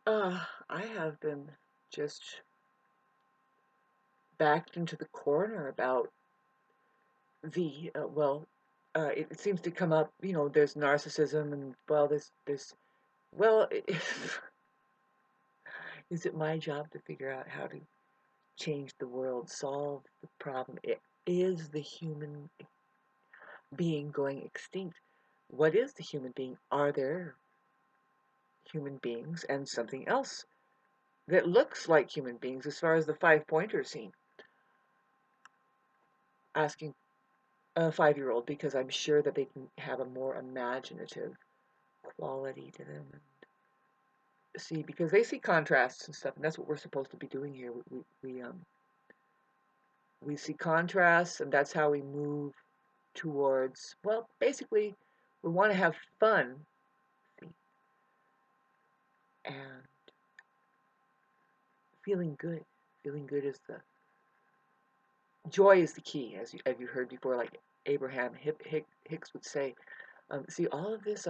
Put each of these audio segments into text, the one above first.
I have been just backed into the corner about it seems to come up, there's narcissism and, well, well, is it my job to figure out how to change the world, solve the problem? Is the human being going extinct? What is the human being? Are there human beings and something else that looks like human beings as far as the five-pointer scene? Asking a 5-year-old because I'm sure that they can have a more imaginative quality to them. See, because they see contrasts and stuff, and that's what we're supposed to be doing here. We see contrasts, and that's how we move towards. Well, basically, we want to have fun, see, and feeling good. Feeling good is the joy is the key, as you heard before, like Abraham Hicks would say. See, all of this,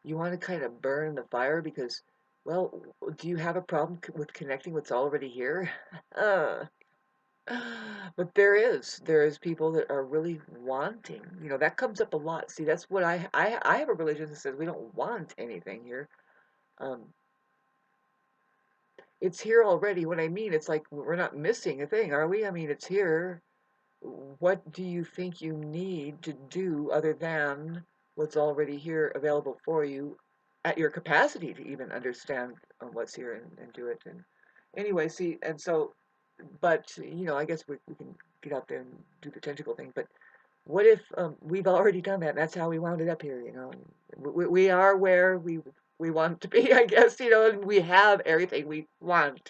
you want to kind of burn the fire because, well, do you have a problem with connecting what's already here? Uh, but there is people that are really wanting. That comes up a lot. See, that's what I have a religion that says we don't want anything here. Um, it's here already. What I mean, it's like we're not missing a thing, are we? I mean, it's here. What do you think you need to do other than what's already here available for you at your capacity to even understand what's here and do it? And anyway, see, and so, but, I guess we can get out there and do the tentacle thing, but what if we've already done that? And that's how we wound it up here. We are where we want to be, I guess, and we have everything we want.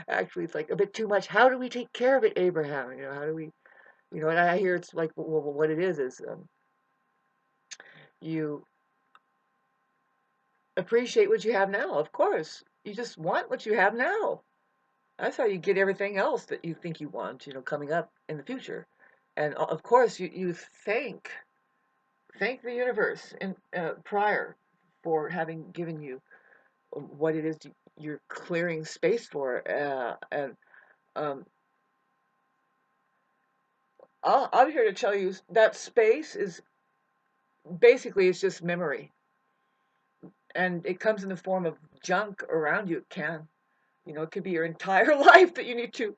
Actually, it's like a bit too much. How do we take care of it, Abraham? How do we and I hear it's like, well, what it is you appreciate what you have now. Of course, you just want what you have now. That's how you get everything else that you think you want, coming up in the future. And of course, you thank the universe in prior for having given you what it is you're clearing space for. And um, I'm here to tell you that space is basically it's just memory, and it comes in the form of junk around you. It can, it could be your entire life that you need to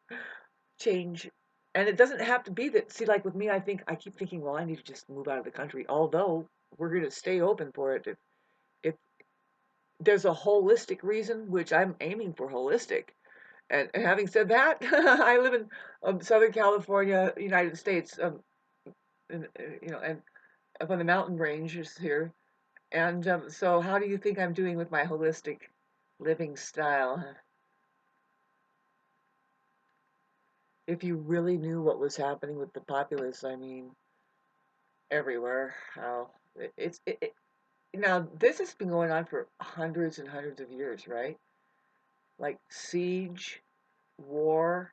change. And it doesn't have to be that. See, like with me, I keep thinking, well, I need to just move out of the country. Although we're going to stay open for it. If there's a holistic reason, which I'm aiming for holistic. And having said that, I live in Southern California, United States, and up on the mountain ranges here. And so, how do you think I'm doing with my holistic living style? If you really knew what was happening with the populace, I mean, everywhere, how now this has been going on for hundreds and hundreds of years, right? Like siege, war,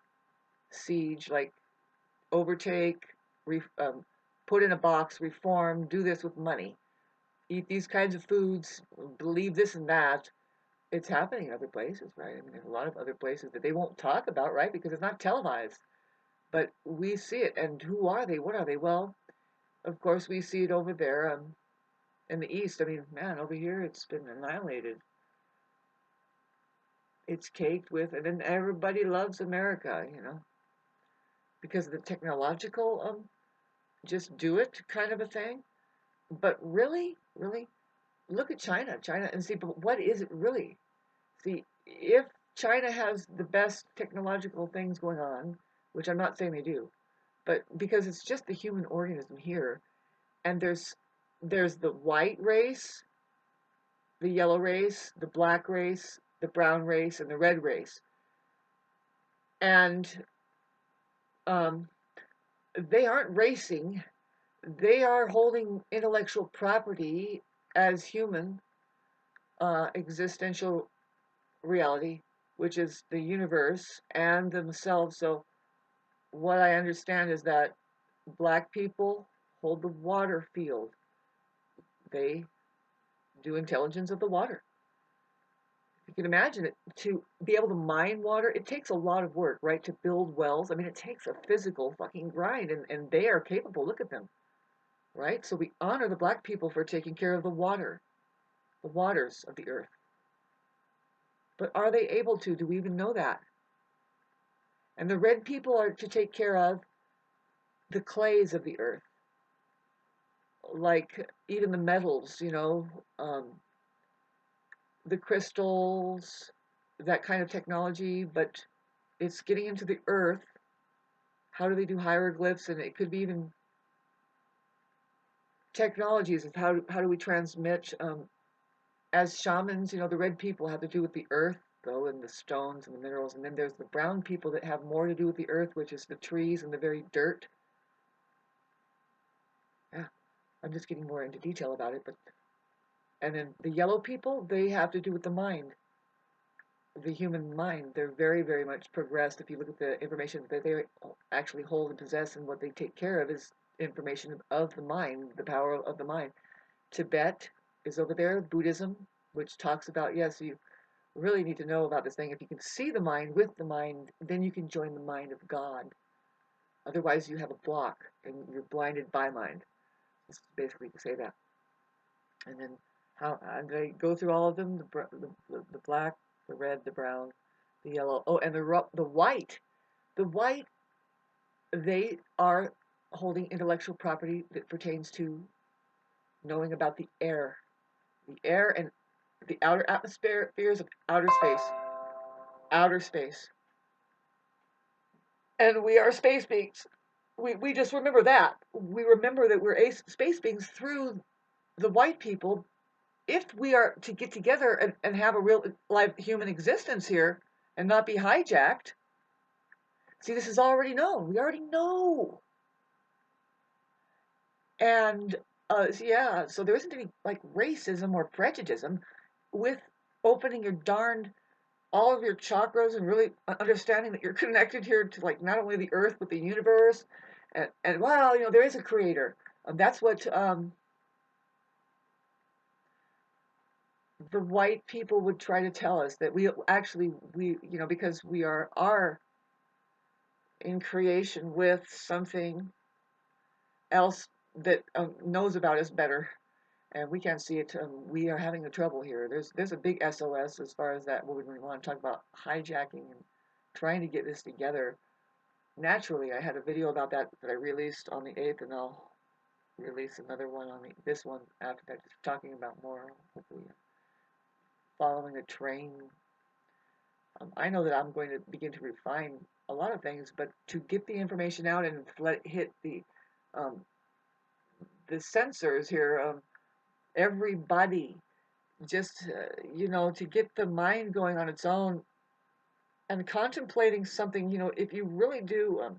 siege, like overtake, put in a box, reform, do this with money, eat these kinds of foods, believe this and that. It's happening in other places, right? I mean, there's a lot of other places that they won't talk about, right? Because it's not televised. But we see it. And who are they? What are they? Well, of course, we see it over there in the East. I mean, man, over here it's been annihilated. It's caked with, and then everybody loves America, because of the technological, just do it kind of a thing. But really, really, look at China, and see, but what is it really? See, if China has the best technological things going on, which I'm not saying they do, but because it's just the human organism here, and there's the white race, the yellow race, the black race, the brown race, and the red race. And um, they aren't racing, they are holding intellectual property as human existential reality, which is the universe and themselves. So, what I understand is that black people hold the water field, they do intelligence of the water. You can imagine it, to be able to mine water, it takes a lot of work, right? To build wells. I mean, it takes a physical fucking grind, and they are capable. Look at them, right? So we honor the black people for taking care of the water, the waters of the earth. But are they able to? Do we even know that? And the red people are to take care of the clays of the earth, like even the metals, the crystals, that kind of technology, but it's getting into the earth. How do they do hieroglyphs? And it could be even technologies of how do we transmit, as shamans, the red people have to do with the earth, though, and the stones and the minerals. And then there's the brown people that have more to do with the earth, which is the trees and the very dirt. Yeah, I'm just getting more into detail about it. But and then the yellow people, they have to do with the mind, the human mind. They're very, very much progressed. If you look at the information that they actually hold and possess, and what they take care of is information of the mind, the power of the mind. Tibet is over there, Buddhism, which talks about, yes, you really need to know about this thing. If you can see the mind with the mind, then you can join the mind of God. Otherwise, you have a block and you're blinded by mind. It's basically to say that. And then I'm going to go through all of them: the black, the red, the brown, the yellow. Oh, and the white. The white, they are holding intellectual property that pertains to knowing about the air and the outer atmospheres of outer space. Outer space. And we are space beings. We just remember that. We remember that we're space beings through the white people. If we are to get together and have a real live human existence here and not be hijacked, see, this is already known. We already know. And yeah, so there isn't any like racism or prejudice with opening your darned all of your chakras and really understanding that you're connected here to like not only the earth but the universe, and wow, there is a creator. That's what the white people would try to tell us, that we because we are in creation with something else that knows about us better, and we can't see it. We are having a trouble here. There's a big SOS as far as that. When we want to talk about hijacking and trying to get this together naturally. I had a video about that I released on the 8th, and I'll release another one on this one after that, just talking about more, hopefully, following a train. I know that I'm going to begin to refine a lot of things, but to get the information out and let it hit um, the sensors here, everybody, just to get the mind going on its own and contemplating something. If you really do.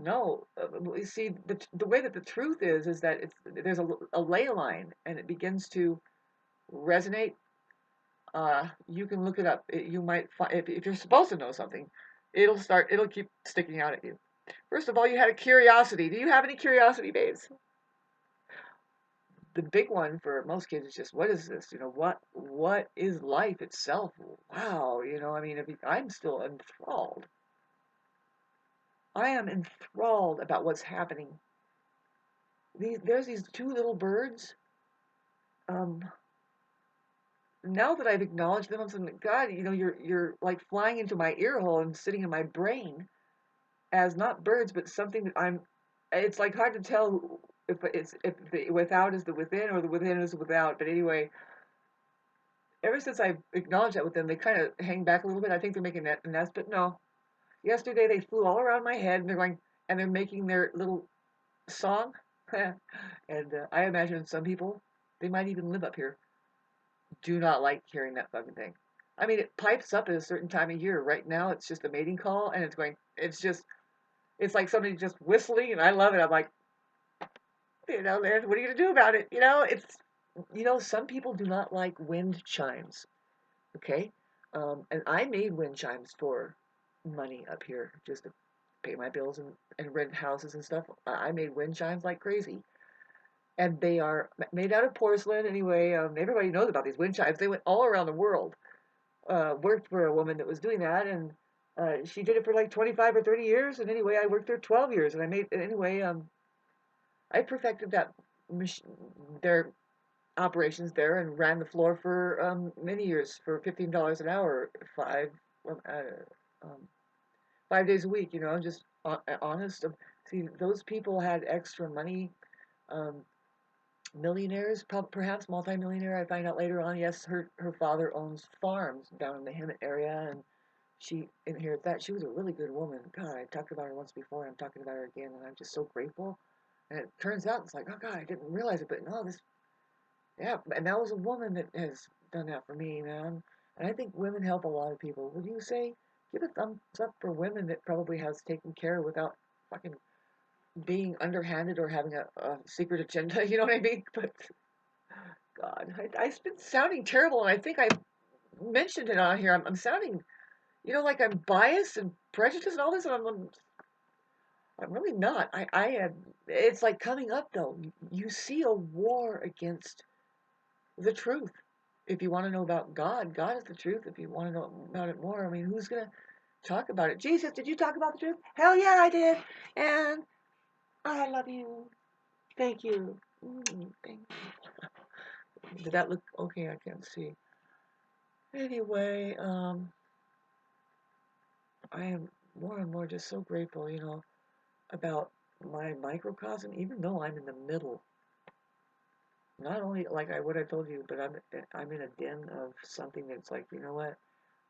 No, you see, the way that the truth is that there's a ley line, and it begins to resonate. You can look it up. You might find, if you're supposed to know something, it'll keep sticking out at you. First of all, you had a curiosity. Do you have any curiosity, babes? The big one for most kids is just, what is this? What is life itself? Wow, I mean, I'm still enthralled. I am enthralled about what's happening. There's these two little birds. Um, Now that I've acknowledged them, I'm saying, God, you're like flying into my ear hole and sitting in my brain as not birds, but something that I'm. It's like hard to tell if the without is the within or the within is the without. But anyway, ever since I've acknowledged that with them, they kind of hang back a little bit. I think they're making a nest, but no. Yesterday they flew all around my head, and they're making their little song. And I imagine some people, they might even live up here, do not like hearing that fucking thing. I mean, it pipes up at a certain time of year. Right now, it's just a mating call, and it's like somebody just whistling, and I love it. I'm like, man, what are you gonna do about it? Some people do not like wind chimes. Okay, and I made wind chimes for money up here, just to pay my bills and rent houses and stuff. I made wind chimes like crazy. and they are made out of porcelain anyway. Everybody knows about these wind chimes. They went all around the world. Worked for a woman that was doing that, and she did it for like 25 or 30 years. And anyway, I worked there 12 years, and I made anyway. I perfected that their operations there and ran the floor for many years for $15 an hour, um, uh, um, 5 days a week. Just honest. See, those people had extra money. Um, Millionaires, perhaps multimillionaire. I find out later on. Yes, her father owns farms down in the Hemet area, and she inherits that. She was a really good woman. God, I talked about her once before. I'm talking about her again, and I'm just so grateful. And it turns out it's like, oh God, I didn't realize it, but no, yeah, and that was a woman that has done that for me, man. And I think women help a lot of people. Would you say give a thumbs up for women that probably has taken care without fucking being underhanded or having a secret agenda? You know what I mean? But God, I've been sounding terrible, and I think I mentioned it on here. I'm sounding, like I'm biased and prejudiced and all this, and I'm really not. I had. It's like coming up though. You see a war against the truth. If you want to know about God, God is the truth. If you want to know about it more, I mean, who's gonna talk about it? Jesus, did you talk about the truth? Hell yeah, I did. And I love you. Thank you. Thank you. Did that look okay? I can't see. Anyway, I am more and more just so grateful, about my microcosm, even though I'm in the middle. Not only like what I told you, but I'm in a den of something that's like, you know what?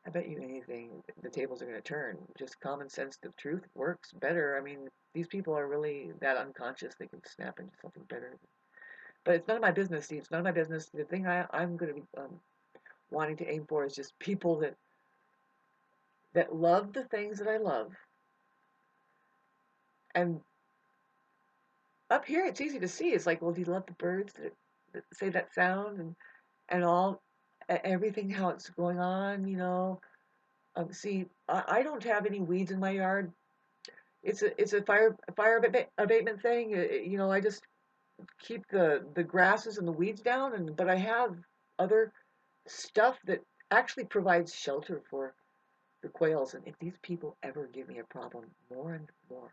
I bet you anything the tables are going to turn. Just common sense, the truth works better. I mean, these people are really that unconscious they can snap into something better. But it's none of my business, Steve. It's none of my business. The thing I'm going to be wanting to aim for is just people that love the things that I love. And up here, it's easy to see. It's like, well, do you love the birds that say that sound and all everything how it's going on? See, I don't have any weeds in my yard. It's a fire abatement thing. I just keep the grasses and the weeds down, but I have other stuff that actually provides shelter for the quails. And if these people ever give me a problem, more and more,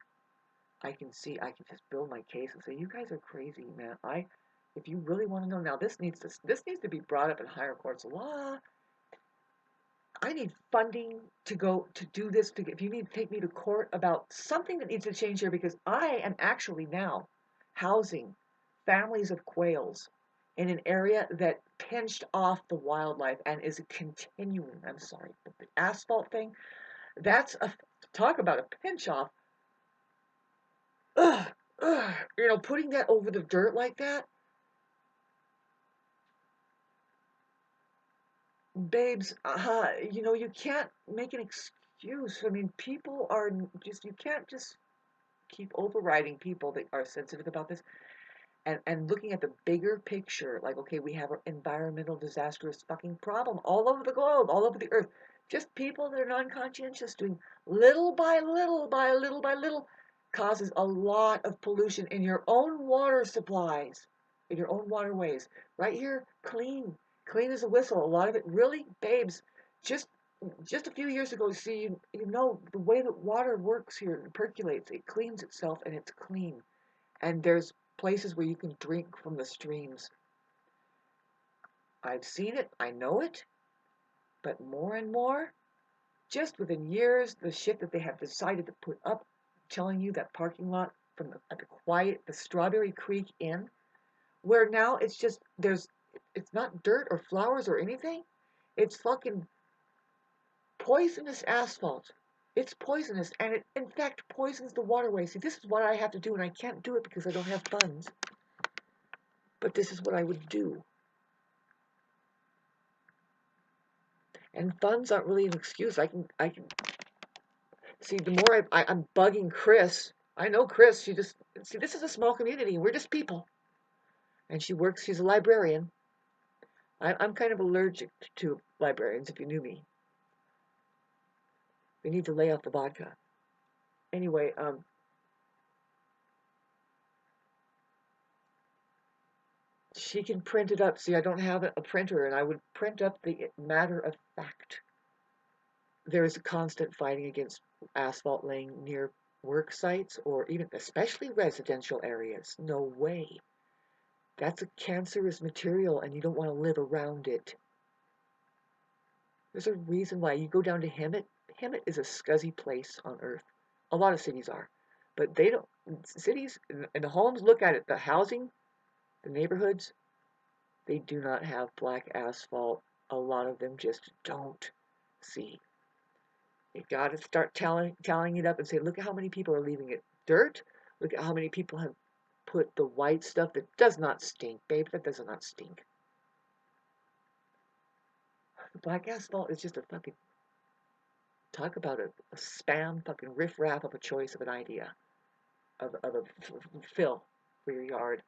I can just build my case and say, you guys are crazy, man. If you really want to know, now this needs to be brought up in higher courts of law. I need funding to go to do this. If you need to take me to court about something that needs to change here, because I am actually now housing families of quails in an area that pinched off the wildlife and is continuing. I'm sorry, but the asphalt thing, that's talk about a pinch off. Ugh, ugh, putting that over the dirt like that, babes. You can't make an excuse. I mean, people are just you can't just keep overriding people that are sensitive about this and looking at the bigger picture. Like, okay, we have an environmental disastrous fucking problem all over the globe, all over the earth. Just people that are non-conscientious doing little by little by little by little causes a lot of pollution in your own water supplies, in your own waterways. Right here, clean as a whistle. A lot of it really, babes, just just a few years ago, see, the way that water works here, it percolates, it cleans itself, and it's clean. And there's places where you can drink from the streams. I've seen it, I know it, but more and more, just within years, the shit that they have decided to put up, telling you that parking lot from the Strawberry Creek Inn, where now it's not dirt or flowers or anything. It's fucking poisonous asphalt. It's poisonous, and it in fact poisons the waterway. See, this is what I have to do, and I can't do it because I don't have funds. But this is what I would do. And funds aren't really an excuse. I can see. The more I'm bugging Chris. I know Chris. She just see. This is a small community. We're just people, and she works. She's a librarian. I'm kind of allergic to librarians. If you knew me, we need to lay off the vodka. Anyway, She can print it up. See, I don't have a printer, and I would print up the matter of fact. There is a constant fighting against asphalt laying near work sites or even especially residential areas. No way. That's a cancerous material and you don't want to live around it. There's a reason why you go down to Hemet. Hemet is a scuzzy place on earth. A lot of cities are. But they don't, cities and the homes, look at it, the housing, the neighborhoods, they do not have black asphalt. A lot of them just don't. See, you got to start tallying it up and say, look at how many people are leaving it dirt. Look at how many people have put the white stuff that does not stink, babe. That does not stink. The black asphalt is just a fucking, talk about a spam fucking riffraff of a choice of an idea of a fill for your yard.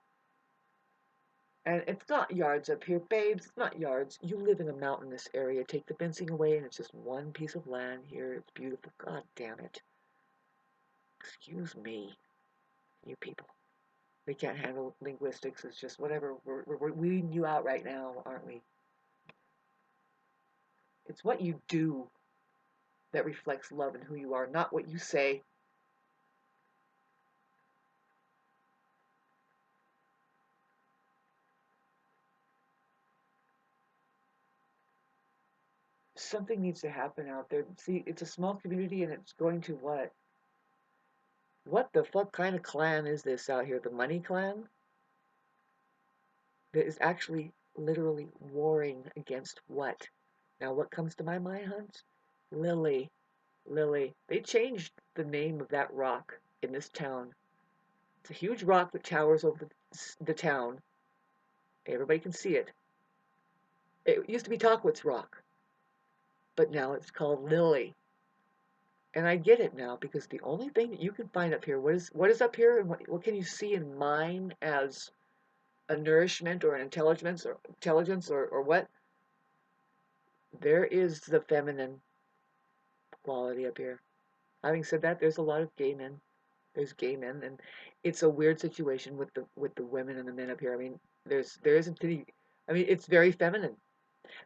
And it's not yards up here, babes. It's not yards. You live in a mountainous area. Take the fencing away, and it's just one piece of land here. It's beautiful. God damn it. Excuse me, you people. We can't handle linguistics. It's just whatever. We're weeding you out right now, aren't we? It's what you do that reflects love and who you are, not what you say. Something needs to happen out there. See, it's a small community and it's going to what? What the fuck kind of clan is this out here? The Money Clan? That is actually literally warring against what? Now, what comes to my mind, Hunts? Lily. Lily. They changed the name of that rock in this town. It's a huge rock that towers over the town. Everybody can see it. It used to be Talkwitz Rock, but now it's called Lily. And I get it now because the only thing that you can find up here, what is up here, and what can you see and mine as a nourishment or an intelligence or what? There is the feminine quality up here. Having said that, there's a lot of gay men. There's gay men, and it's a weird situation with the women and the men up here. I mean, there isn't any. I mean, it's very feminine.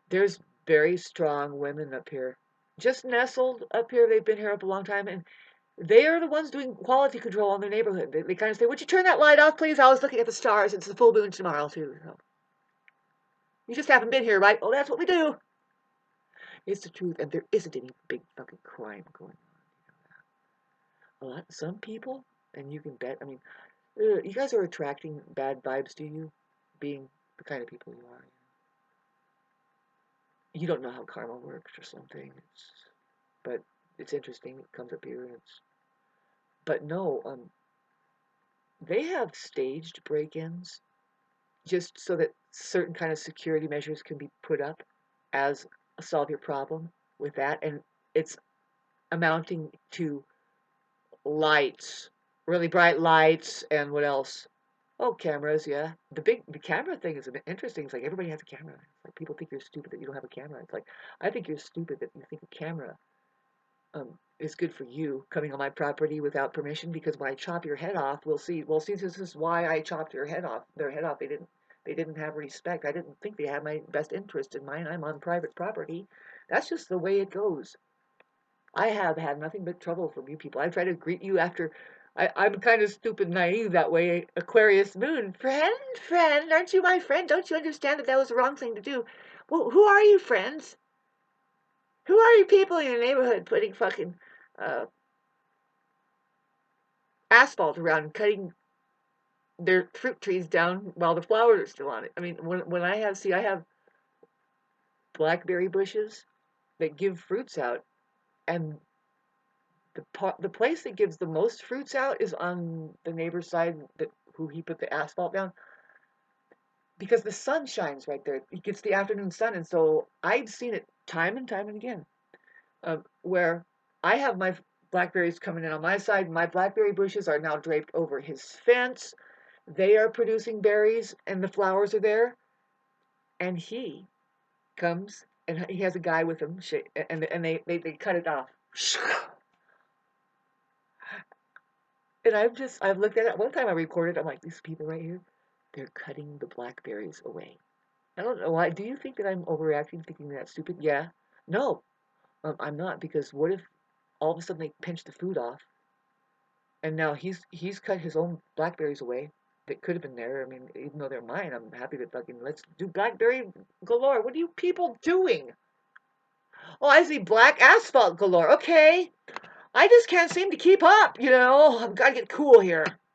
There's very strong women up here, just nestled up here. They've been here up a long time, and they are the ones doing quality control on their neighborhood. They kind of say, "Would you turn that light off, please? I was looking at the stars. It's the full moon tomorrow too. So you just haven't been here, right? Oh, that's what we do." It's the truth, and there isn't any big fucking crime going on. Some people, and you can bet. I mean, you guys are attracting bad vibes to you, being the kind of people you are. You don't know how karma works or something. But it's interesting. It comes up here, and but no, they have staged break-ins just so that certain kind of security measures can be put up as solve your problem with that, and it's amounting to lights, really bright lights, and what else? Oh, cameras, yeah. The camera thing is interesting. It's like everybody has a camera. It's like people think you're stupid that you don't have a camera. It's like I think you're stupid that you think a camera is good for you coming on my property without permission because when I chop your head off, we'll see. Well, see, this is why I chopped their head off. They didn't have respect. I didn't think they had my best interest in mind. I'm on private property. That's just the way it goes. I have had nothing but trouble from you people. I try to greet you after. I'm kind of stupid naive that way. Aquarius moon. Friend, aren't you my friend? Don't you understand that that was the wrong thing to do? Well, who are you, friends? Who are you people in your neighborhood putting fucking uh, asphalt around and cutting their fruit trees down while the flowers are still on it? I mean, when I have blackberry bushes that give fruits out, and the place that gives the most fruits out is on the neighbor's side that who he put the asphalt down because the sun shines right there. It gets the afternoon sun, and so I've seen it time and time and again. Where I have my blackberries coming in on my side. My blackberry bushes are now draped over his fence. They are producing berries, and the flowers are there. And he comes, and he has a guy with him, and they cut it off. And I've looked at it. One time I recorded. I'm like, these people right here, They're cutting the blackberries away. I don't know why. Do you think that I'm overreacting, thinking that's stupid? Yeah. No, I'm not, because what if all of a sudden they pinch the food off, and now he's cut his own blackberries away that could have been there. I mean, even though they're mine, I'm happy to fucking let's do blackberry galore. What are you people doing? Oh, I see black asphalt galore. Okay, I just can't seem to keep up. I've got to get cool here.